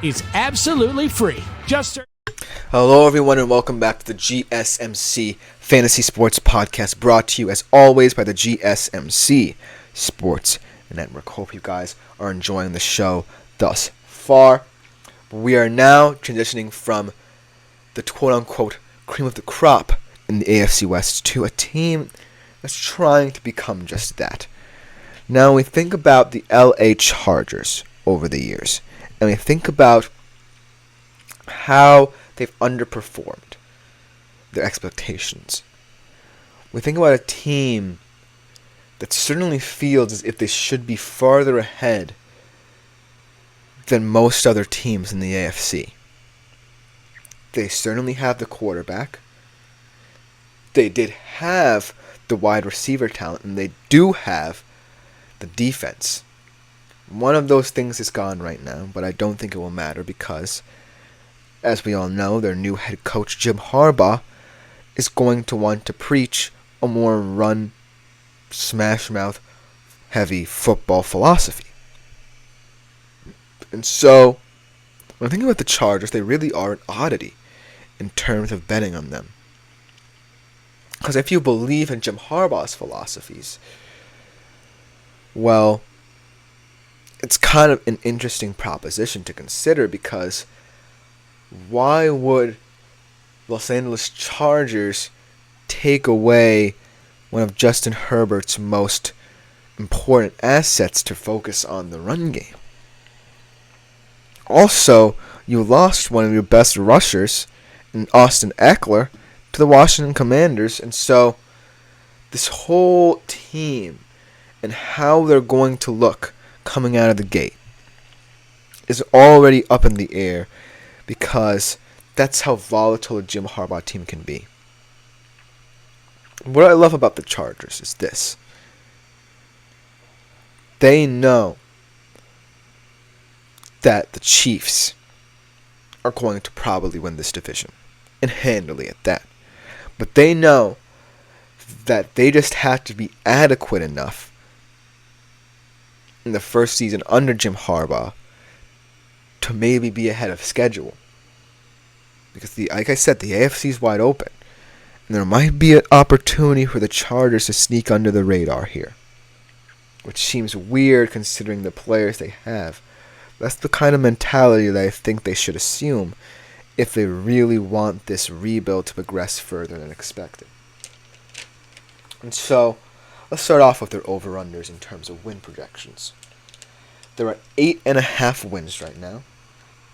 is absolutely free. Hello, everyone, and welcome back to the GSMC Fantasy Sports Podcast, brought to you, as always, by the GSMC Sports Network. Hope you guys are enjoying the show thus far. We are now transitioning from the quote-unquote cream of the crop in the AFC West to a team that's trying to become just that. Now, we think about the LA Chargers over the years, and we think about how they've underperformed their expectations. We think about a team that certainly feels as if they should be farther ahead than most other teams in the AFC. They certainly have the quarterback. They did have the wide receiver talent, and they do have the defense. One of those things is gone right now, but I don't think it will matter because, as we all know, their new head coach, Jim Harbaugh, is going to want to preach a more run, smash-mouth, heavy football philosophy. And so, when I think about the Chargers, they really are an oddity in terms of betting on them. Because if you believe in Jim Harbaugh's philosophies, well, it's kind of an interesting proposition to consider, because why would Los Angeles Chargers take away one of Justin Herbert's most important assets to focus on the run game? Also, you lost one of your best rushers in Austin Eckler to the Washington Commanders, and so this whole team and how they're going to look coming out of the gate is already up in the air, because that's how volatile a Jim Harbaugh team can be. What I love about the Chargers is this. They know that the Chiefs are going to probably win this division, and handily at that. But they know that they just have to be adequate enough in the first season under Jim Harbaugh to maybe be ahead of schedule. Because, like I said, the AFC is wide open. And there might be an opportunity for the Chargers to sneak under the radar here, which seems weird considering the players they have. That's the kind of mentality that I think they should assume if they really want this rebuild to progress further than expected. And so, let's start off with their over-unders in terms of win projections. There are 8.5 wins right now.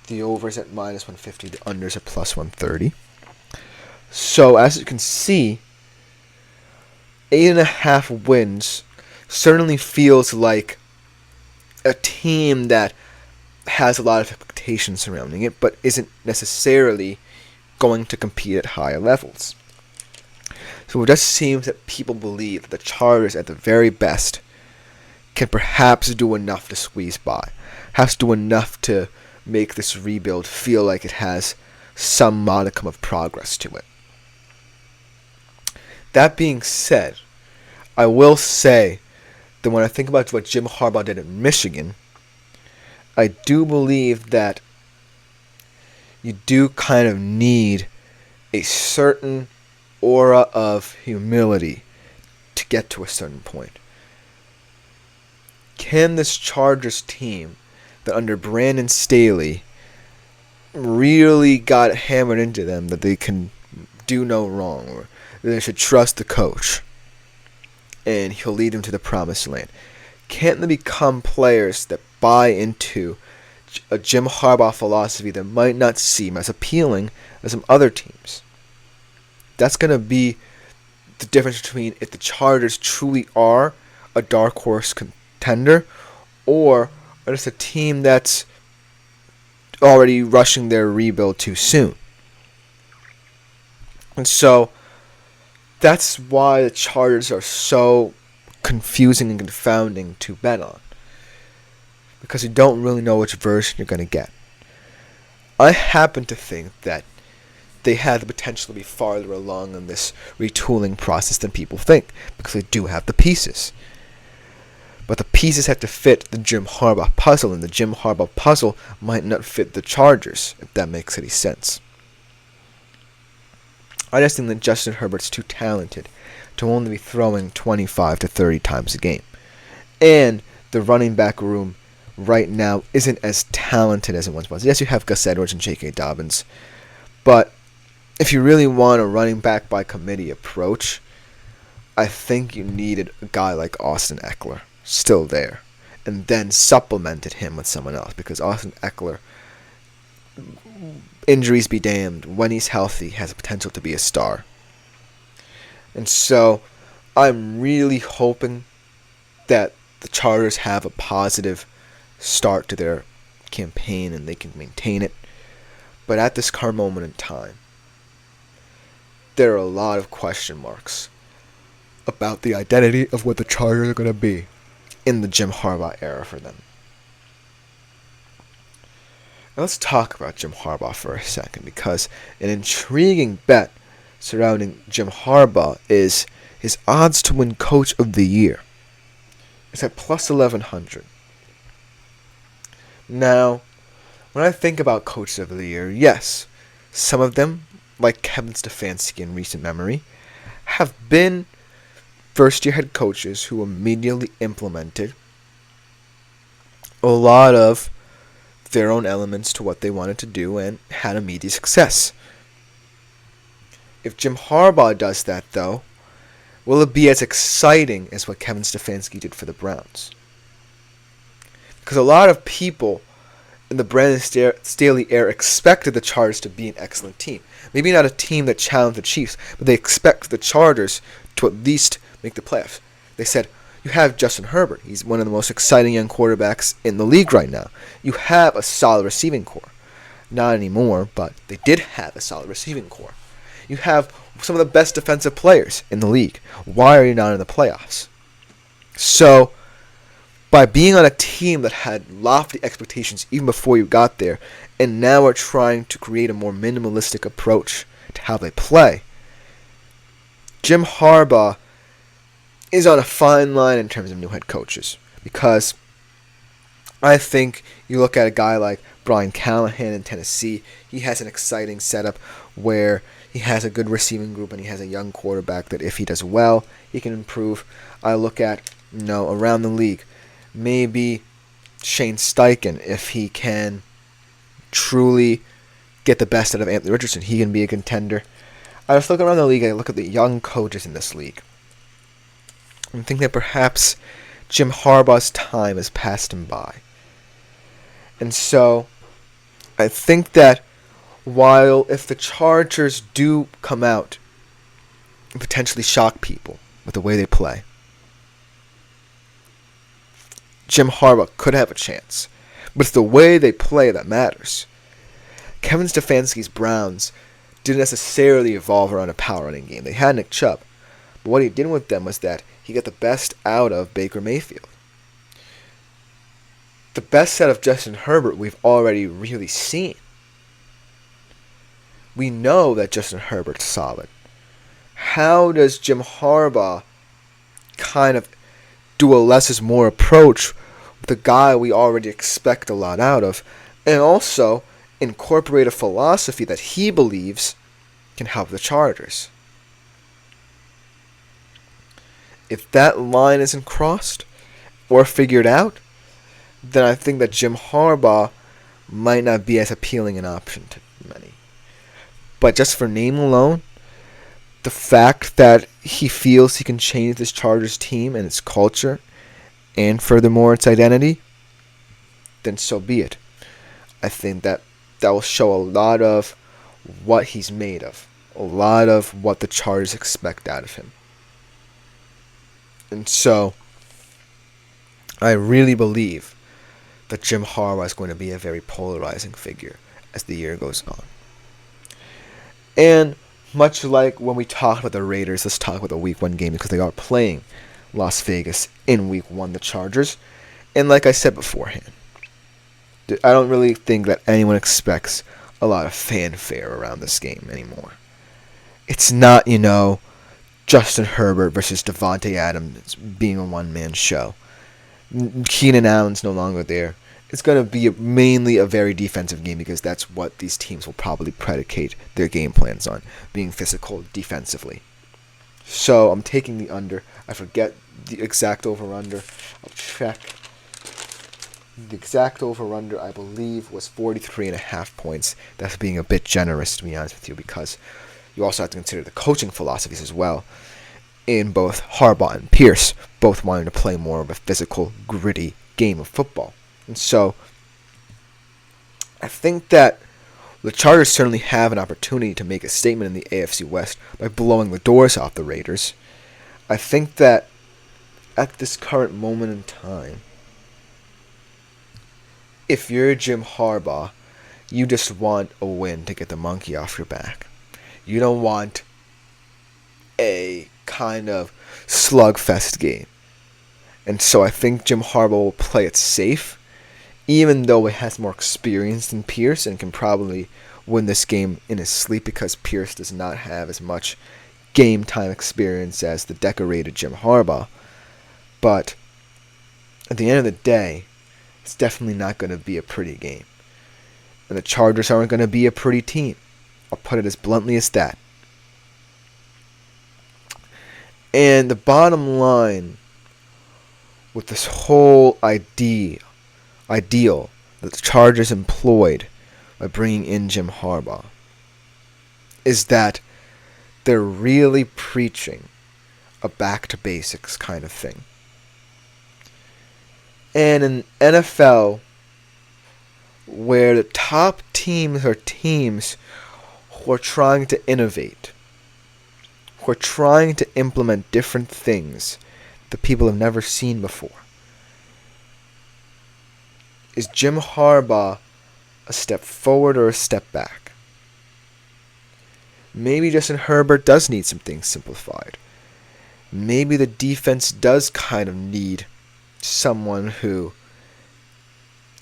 The over is at minus 150. The under is at plus 130. So, as you can see, 8.5 wins certainly feels like a team that has a lot of expectations surrounding it, but isn't necessarily going to compete at higher levels. So it just seems that people believe that the Chargers, at the very best, can perhaps do enough to squeeze by, has to do enough to make this rebuild feel like it has some modicum of progress to it. That being said, I will say that when I think about what Jim Harbaugh did in Michigan, I do believe that you do kind of need a certain aura of humility to get to a certain point. Can this Chargers team that under Brandon Staley really got hammered into them that they can do no wrong, or that they should trust the coach and he'll lead them to the promised land? Can't they become players that buy into a Jim Harbaugh philosophy that might not seem as appealing as some other teams? That's going to be the difference between if the Chargers truly are a dark horse contender or just a team that's already rushing their rebuild too soon. And so that's why the Chargers are so confusing and confounding to bet on, because you don't really know which version you're going to get. I happen to think that they have the potential to be farther along in this retooling process than people think, because they do have the pieces. But the pieces have to fit the Jim Harbaugh puzzle, and the Jim Harbaugh puzzle might not fit the Chargers, if that makes any sense. I just think that Justin Herbert's too talented to only be throwing 25 to 30 times a game. And the running back room right now isn't as talented as it once was. Yes, you have Gus Edwards and J.K. Dobbins, but if you really want a running back by committee approach, I think you needed a guy like Austin Eckler still there, and then supplemented him with someone else, because Austin Eckler, injuries be damned, when he's healthy, has the potential to be a star. And so I'm really hoping that the Chargers have a positive start to their campaign and they can maintain it. But at this current moment in time, there are a lot of question marks about the identity of what the Chargers are going to be in the Jim Harbaugh era for them. Now let's talk about Jim Harbaugh for a second, because an intriguing bet surrounding Jim Harbaugh is his odds to win Coach of the Year. It's at plus 1100. Now, when I think about Coach of the Year, yes, some of them, like Kevin Stefanski in recent memory, have been first-year head coaches who immediately implemented a lot of their own elements to what they wanted to do and had immediate success. If Jim Harbaugh does that, though, will it be as exciting as what Kevin Stefanski did for the Browns? Because a lot of people in the Brandon Staley era expected the Chargers to be an excellent team. Maybe not a team that challenged the Chiefs, but they expect the Chargers to at least make the playoffs. They said, you have Justin Herbert. He's one of the most exciting young quarterbacks in the league right now. You have a solid receiving core. Not anymore, but they did have a solid receiving core. You have some of the best defensive players in the league. Why are you not in the playoffs? So, by being on a team that had lofty expectations even before you got there, and now are trying to create a more minimalistic approach to how they play, Jim Harbaugh is on a fine line in terms of new head coaches, because I think you look at a guy like Brian Callahan in Tennessee, he has an exciting setup where he has a good receiving group and he has a young quarterback that if he does well, he can improve. I look at, around the league, maybe Shane Steichen, if he can truly get the best out of Anthony Richardson, he can be a contender. I just look around the league, I look at the young coaches in this league, and think that perhaps Jim Harbaugh's time has passed him by. And so, I think that while if the Chargers do come out and potentially shock people with the way they play, Jim Harbaugh could have a chance. But it's the way they play that matters. Kevin Stefanski's Browns didn't necessarily evolve around a power running game. They had Nick Chubb. But what he did with them was that he got the best out of Baker Mayfield. The best out of Justin Herbert we've already really seen. We know that Justin Herbert's solid. How does Jim Harbaugh kind of do a less is more approach with a guy we already expect a lot out of, and also incorporate a philosophy that he believes can help the Chargers? If that line isn't crossed or figured out, then I think that Jim Harbaugh might not be as appealing an option to many. But just for name alone, the fact that he feels he can change this Chargers team and its culture, and furthermore its identity, then so be it. I think that will show a lot of what he's made of, a lot of what the Chargers expect out of him. And so, I really believe that Jim Harbaugh is going to be a very polarizing figure as the year goes on. And much like when we talked about the Raiders, let's talk about the Week 1 game, because they are playing Las Vegas in Week 1, the Chargers. And like I said beforehand, I don't really think that anyone expects a lot of fanfare around this game anymore. It's not, Justin Herbert versus Devontae Adams being a one-man show. Keenan Allen's no longer there. It's going to be mainly a very defensive game because that's what these teams will probably predicate their game plans on, being physical defensively. So I'm taking the under. I forget the exact over-under. I'll check. The exact over-under, I believe, was 43.5 points. That's being a bit generous, to be honest with you, because you also have to consider the coaching philosophies as well. In both Harbaugh and Pierce, both wanting to play more of a physical, gritty game of football. And so, I think that the Chargers certainly have an opportunity to make a statement in the AFC West by blowing the doors off the Raiders. I think that at this current moment in time, if you're Jim Harbaugh, you just want a win to get the monkey off your back. You don't want a kind of slugfest game. And so I think Jim Harbaugh will play it safe, even though it has more experience than Pierce and can probably win this game in his sleep because Pierce does not have as much game time experience as the decorated Jim Harbaugh. But at the end of the day, it's definitely not going to be a pretty game. And the Chargers aren't going to be a pretty team. I'll put it as bluntly as that. And the bottom line with this whole ideal that the Chargers employed by bringing in Jim Harbaugh is that they're really preaching a back-to-basics kind of thing. And in NFL, where the top teams are teams who are trying to innovate, who are trying to implement different things that people have never seen before, is Jim Harbaugh a step forward or a step back? Maybe Justin Herbert does need some things simplified. Maybe the defense does kind of need someone who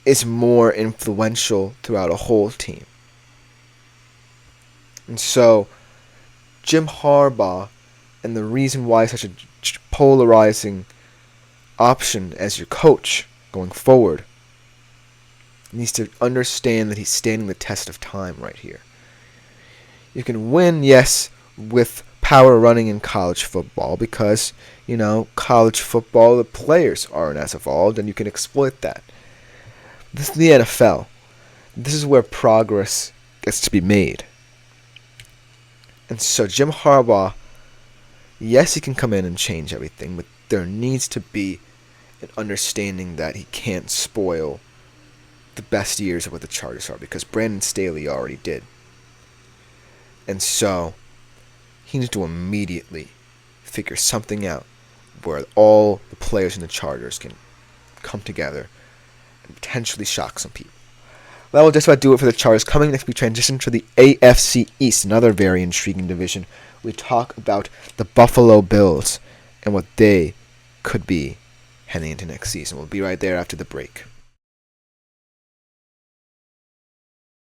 is more influential throughout a whole team. And so, Jim Harbaugh, and the reason why such a polarizing option as your coach going forward, needs to understand that he's standing the test of time right here. You can win, yes, with power running in college football because, college football, the players aren't as evolved and you can exploit that. This is the NFL. This is where progress gets to be made. And so Jim Harbaugh, yes, he can come in and change everything, but there needs to be an understanding that he can't spoil the best years of what the Chargers are because Brandon Staley already did. And so he needs to immediately figure something out where all the players in the Chargers can come together and potentially shock some people. That will just about do it for the Chargers. Coming next, we transition to the AFC East, another very intriguing division. We talk about the Buffalo Bills and what they could be heading into next season. We'll be right there after the break.